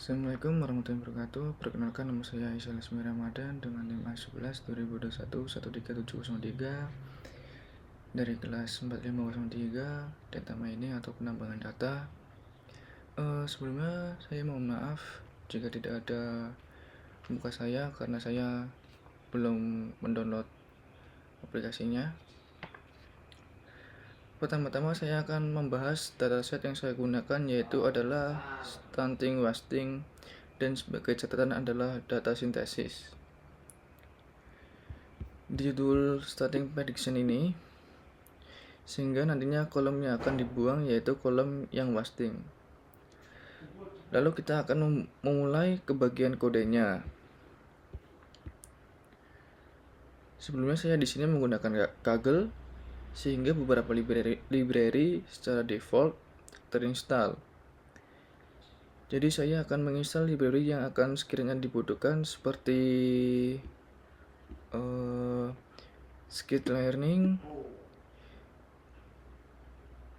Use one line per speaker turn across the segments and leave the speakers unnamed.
Assalamualaikum warahmatullahi wabarakatuh. Perkenalkan, nama saya Aisyah Lesmi Ramadan dengan NIM A11 2021 13703 dari kelas 4503 data mining atau penambangan data. Sebelumnya saya mohon maaf jika tidak ada muka saya karena saya belum mendownload aplikasinya. Pertama-tama saya akan membahas dataset yang saya gunakan, yaitu adalah stunting, wasting, dan sebagai catatan adalah data sintesis. Di judul starting prediction ini, sehingga nantinya kolomnya akan dibuang, yaitu kolom yang wasting. Lalu kita akan memulai ke bagian kodenya. Sebelumnya saya di sini menggunakan Kaggle, sehingga beberapa library secara default terinstall. Jadi saya akan menginstal library yang akan sekiranya dibutuhkan seperti Skitlearning.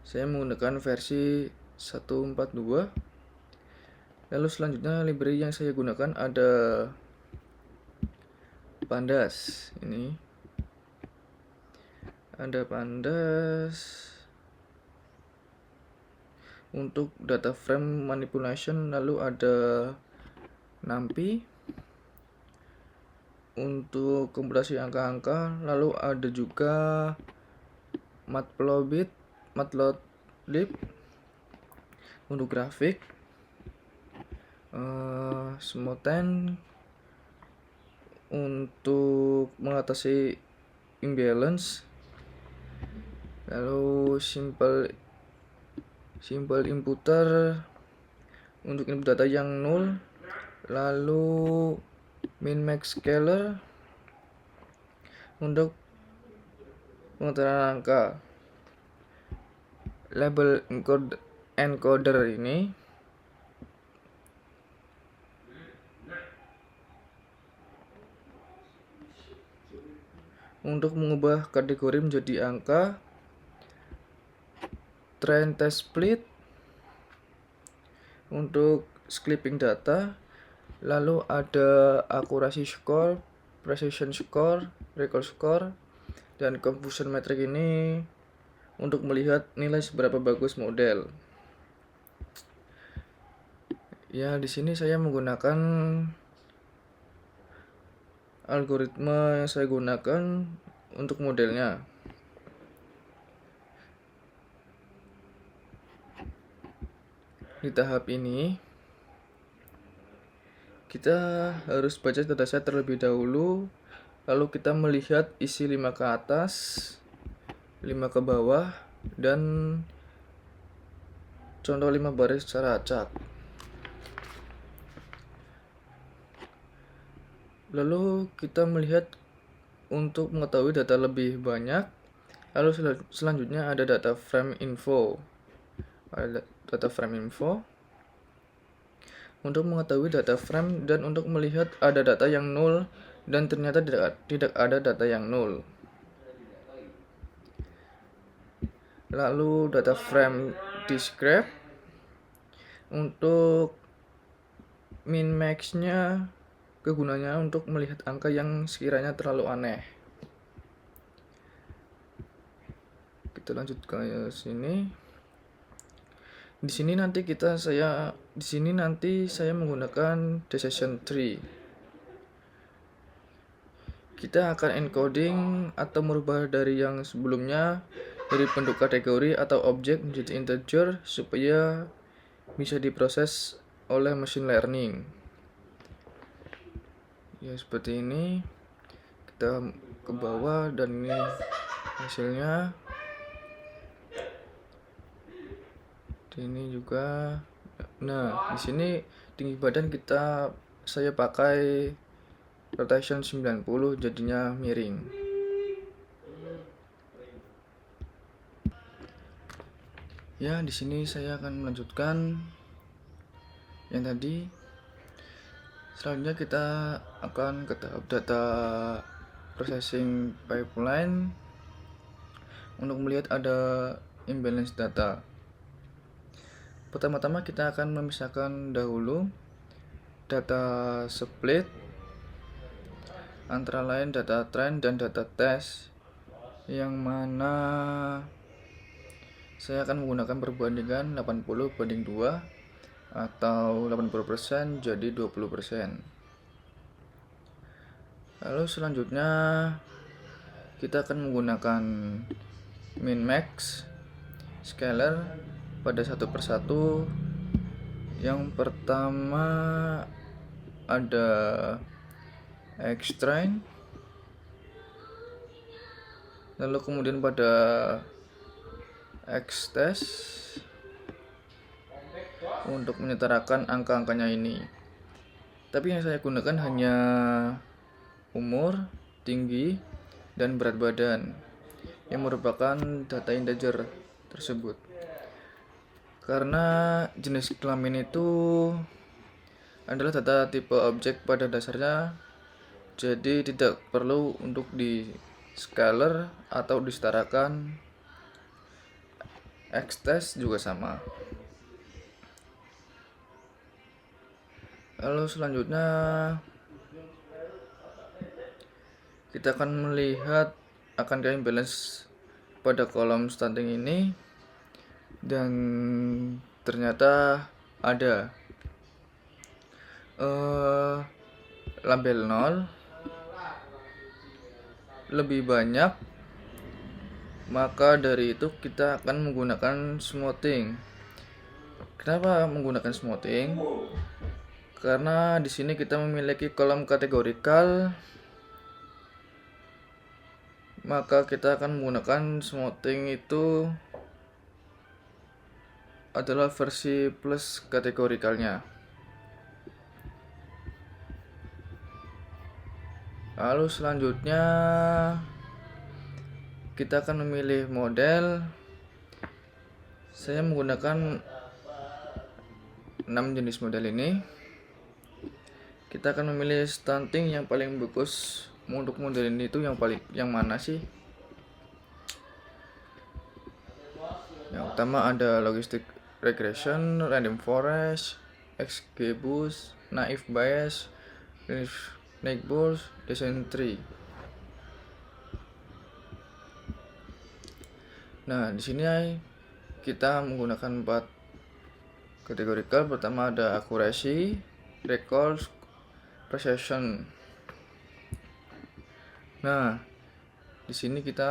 Saya menggunakan versi 1.4.2. Lalu selanjutnya library yang saya gunakan ada Pandas. Ini ada Pandas untuk data frame manipulation, lalu ada NumPy untuk komputasi angka-angka, lalu ada juga Matplotlib untuk grafik, Smoten untuk mengatasi imbalance, lalu simple inputer untuk input data yang nol, lalu min-max scaler untuk pengetahuan angka. Label encoder ini untuk mengubah kategori menjadi angka. Train test split untuk clipping data, lalu ada accuracy score, precision score, recall score, dan confusion metric ini untuk melihat nilai seberapa bagus model. Ya, di sini saya menggunakan algoritma yang saya gunakan untuk modelnya. Di tahap ini kita harus baca dataset terlebih dahulu, lalu kita melihat isi 5 ke atas, 5 ke bawah, dan contoh 5 baris secara acak. Lalu kita melihat untuk mengetahui data lebih banyak, lalu selanjutnya ada data frame info. Ada data frame info untuk mengetahui data frame dan untuk melihat ada data yang nol dan ternyata tidak ada data yang nol. Lalu data frame describe untuk min max nya kegunaannya untuk melihat angka yang sekiranya terlalu aneh. Kita lanjut ke sini. Di sini nanti saya menggunakan decision tree. Kita akan encoding atau merubah dari yang sebelumnya dari bentuk kategori atau objek menjadi integer supaya bisa diproses oleh machine learning. Ya, seperti ini. Kita ke bawah dan ini hasilnya. Ini juga. Nah, di sini tinggi badan saya pakai rotation 90, jadinya miring. Ya, di sini saya akan melanjutkan yang tadi. Selanjutnya kita akan ke tahap data processing pipeline untuk melihat ada imbalance data. Pertama-tama kita akan memisahkan dahulu data split antara lain data trend dan data test, yang mana saya akan menggunakan perbandingan 80:2 atau 80% jadi 20%. Lalu selanjutnya kita akan menggunakan min max scalar pada satu persatu. Yang pertama ada X-train, lalu kemudian pada X-test untuk menyetarakan angka-angkanya ini. Tapi yang saya gunakan hanya umur, tinggi, dan berat badan yang merupakan data integer tersebut. Karena jenis kelamin itu adalah data tipe objek pada dasarnya, jadi tidak perlu untuk di scalar atau disetarakan. X-test juga sama. Lalu selanjutnya kita akan melihat akankah imbalance pada kolom stunting ini, dan ternyata ada label 0 lebih banyak, maka dari itu kita akan menggunakan smoothing. Kenapa menggunakan smoothing? Karena di sini kita memiliki kolom kategorikal, maka kita akan menggunakan smoothing itu adalah versi plus kategorikalnya. Lalu selanjutnya kita akan memilih model. Saya menggunakan 6 jenis model ini. Kita akan memilih stunting yang paling bagus. Untuk model ini itu yang mana sih? Yang utama ada logistic regression, random forest, XGBoost, naive Bayes, Neighbors, design tree. Nah, di sini kita menggunakan 4 kategorikal. Pertama ada accuracy, recall, precision. Nah, di sini kita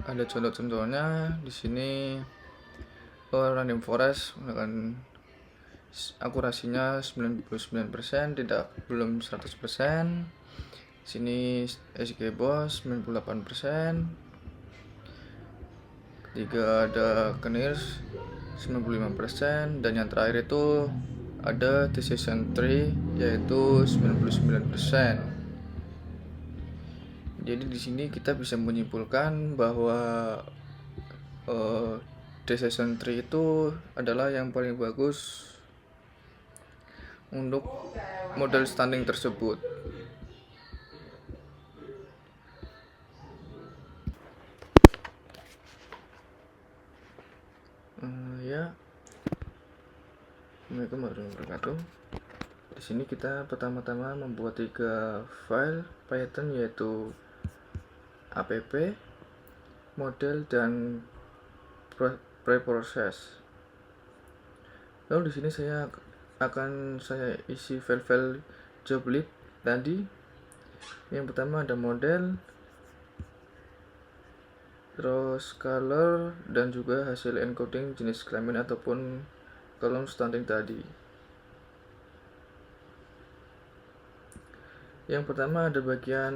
ada contoh-contohnya. Di sini random forest menggunakan akurasinya 99%, belum 100%. Sini XGBoost 98%. Ketiga ada Knirs 95%, dan yang terakhir itu ada decision tree yaitu 99%. Jadi di sini kita bisa menyimpulkan bahwa decision tree itu adalah yang paling bagus untuk model stunting tersebut. Assalamualaikum warahmatullahi wabarakatuh. Di sini kita pertama-tama membuat 3 file Python, yaitu app, model, dan preprocess. Lalu di sini saya isi file-file joblib tadi. Yang pertama ada model, terus color, dan juga hasil encoding jenis kelamin ataupun kolom stunting tadi. Yang pertama ada bagian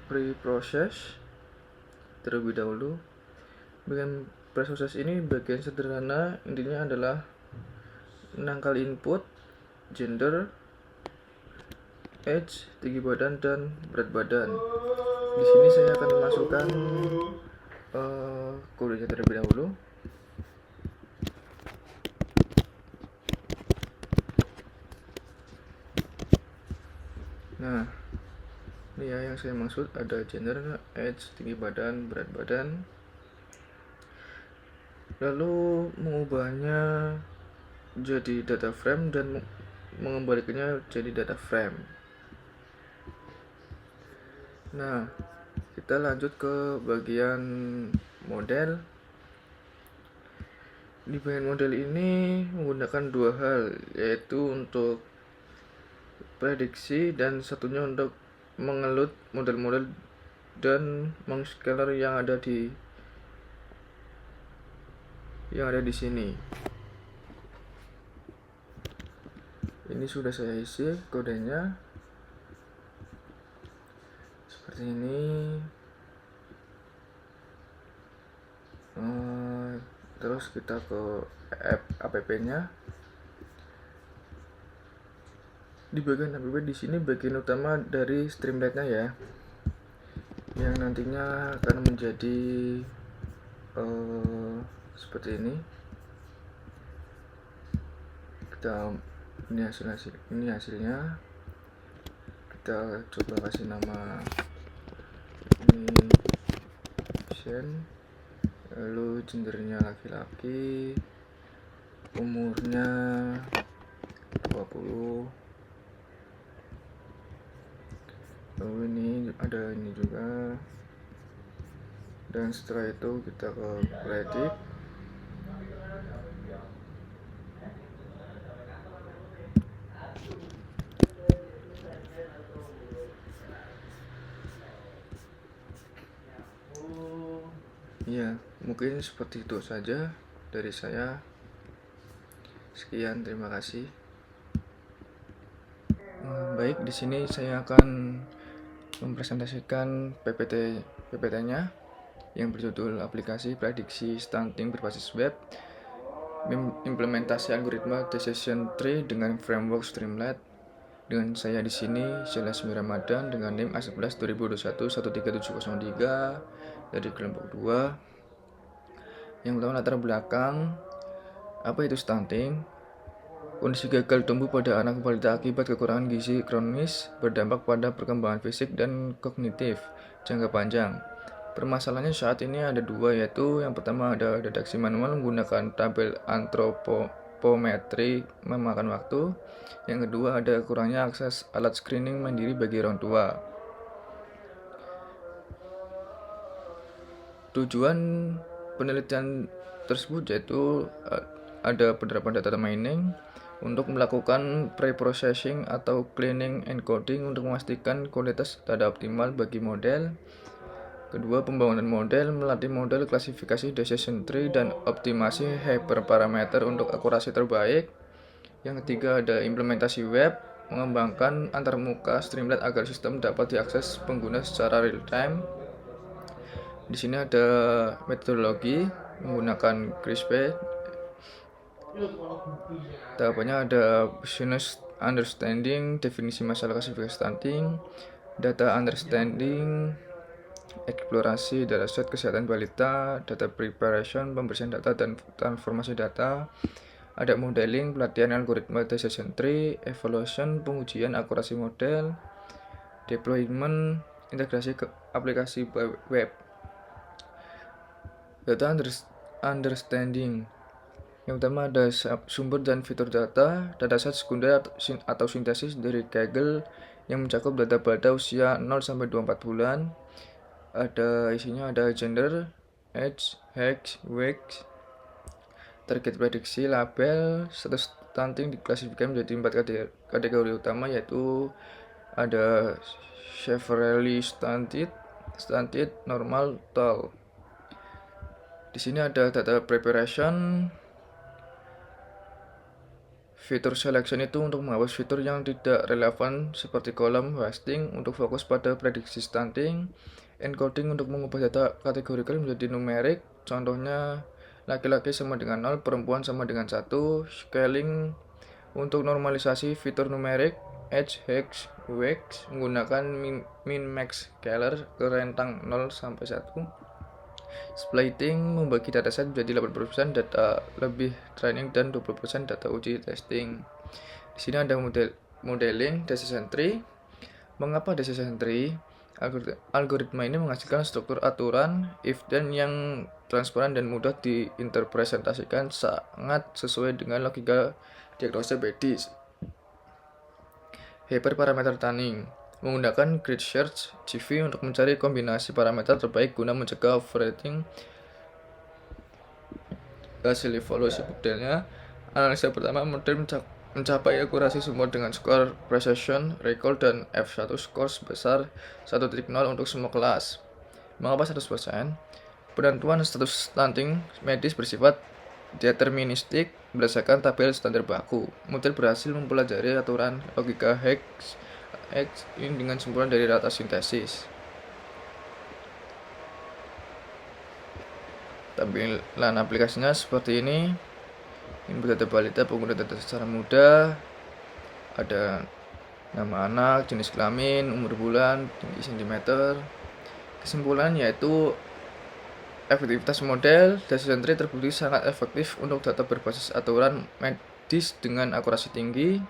preprocess terlebih dahulu. Bagian preprocess ini bagian sederhana, intinya adalah menangkal input, gender, age, tinggi badan, dan berat badan. Di sini saya akan memasukkan kodenya terlebih dahulu. Nah, ini ya yang saya maksud, ada gender, age, tinggi badan, berat badan. Lalu mengubahnya jadi data frame dan mengembalikannya jadi data frame. Nah, kita lanjut ke bagian model. Di bagian model ini menggunakan dua hal, yaitu untuk prediksi dan satunya untuk mengelut model-model dan mengscaler yang ada di sini. Ini sudah saya isi kodenya seperti ini. Terus kita ke app-nya. Di bagian app di sini bagian utama dari Streamlit-nya ya, yang nantinya akan menjadi seperti ini. Ini hasilnya. Kita coba kasih nama ini Shen, lalu gendernya laki-laki, umurnya 20. Lalu ini ada ini juga. Dan setelah itu kita ke predict. Ya, mungkin seperti itu saja dari saya. Sekian, terima kasih. Baik, di sini saya akan mempresentasikan PPT-nya yang berjudul Aplikasi Prediksi Stunting Berbasis Web, Implementasi Algoritma Decision Tree dengan Framework Streamlit. Dengan saya di sini, Syahlasmi Ramadan dengan NIM A11 2021 13703 dari kelompok 2. Yang pertama, latar belakang. Apa itu stunting? Kondisi gagal tumbuh pada anak balita akibat kekurangan gizi kronis berdampak pada perkembangan fisik dan kognitif jangka panjang. Permasalahannya saat ini ada dua, yaitu yang pertama ada deteksi manual menggunakan tabel antropometri memakan waktu. Yang kedua ada kurangnya akses alat screening mandiri bagi orang tua. Tujuan penelitian tersebut yaitu ada penerapan data mining untuk melakukan pre-processing atau cleaning encoding untuk memastikan kualitas data optimal bagi model. Kedua, pembangunan model, melatih model klasifikasi decision tree dan optimasi hyperparameter untuk akurasi terbaik. Yang ketiga ada implementasi web, mengembangkan antarmuka Streamlit agar sistem dapat diakses pengguna secara real time. Di sini ada metodologi menggunakan CRISPR. Tahapannya ada business understanding, definisi masalah klasifikasi stunting, data understanding, eksplorasi dataset kesehatan balita, data preparation, pembersihan data dan transformasi data, ada modeling, pelatihan algoritma decision tree, evaluation, pengujian akurasi model, deployment, integrasi ke aplikasi web. Data understanding. Yang pertama ada sumber dan fitur data, dataset sekunder atau sintesis dari Kaggle yang mencakup data balita usia 0-24 bulan. Isinya ada gender, age, sex, weight, target prediksi, label, status stunting diklasifikasikan menjadi 4 kategori utama, yaitu ada severely stunted, normal, tall. Di sini ada data preparation. Fitur selection itu untuk menghapus fitur yang tidak relevan seperti kolom wasting untuk fokus pada prediksi stunting. Encoding untuk mengubah data kategorikal menjadi numerik, contohnya laki-laki sama dengan 0, perempuan sama dengan 1. Scaling untuk normalisasi fitur numerik, age, sex, weight menggunakan min-max scaler ke rentang 0-1. Splitting membagi dataset menjadi 80% data lebih training dan 20% data uji testing. Di sini ada modeling decision tree. Mengapa decision tree? Algoritma ini menghasilkan struktur aturan if-then yang transparan dan mudah diinterpretasikan, sangat sesuai dengan logika diagnosa medis. Hyperparameter tuning menggunakan grid search GV untuk mencari kombinasi parameter terbaik guna mencegah overfitting. Hasil evaluasi buktinya, analisa pertama model mencapai akurasi sumber dengan skor precision, recall, dan F1 skor sebesar 1.0 untuk semua kelas. Mengapa 100%? Penentuan status stunting medis bersifat deterministik berdasarkan tabel standar baku. Model berhasil mempelajari aturan logika X ini dengan sempurna dari data sintesis. Tampilan aplikasinya seperti ini. Input data balita, pengguna data secara mudah. Ada nama anak, jenis kelamin, umur bulan, tinggi cm. Kesimpulan yaitu efektivitas model data sentri terbukti sangat efektif untuk data berbasis aturan medis dengan akurasi tinggi.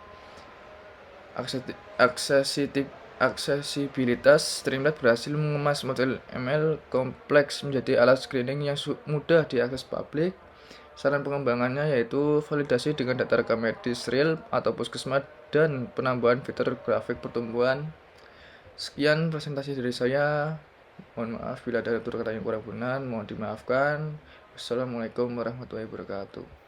Aksesibilitas Streamlit berhasil mengemas model ML kompleks menjadi alat screening yang mudah diakses publik. Saran pengembangannya yaitu validasi dengan data rekam medis real atau puskesmas dan penambahan fitur grafik pertumbuhan. Sekian presentasi dari saya. Mohon maaf bila ada tutur kata yang kurang benar, mohon dimaafkan. Wassalamualaikum warahmatullahi wabarakatuh.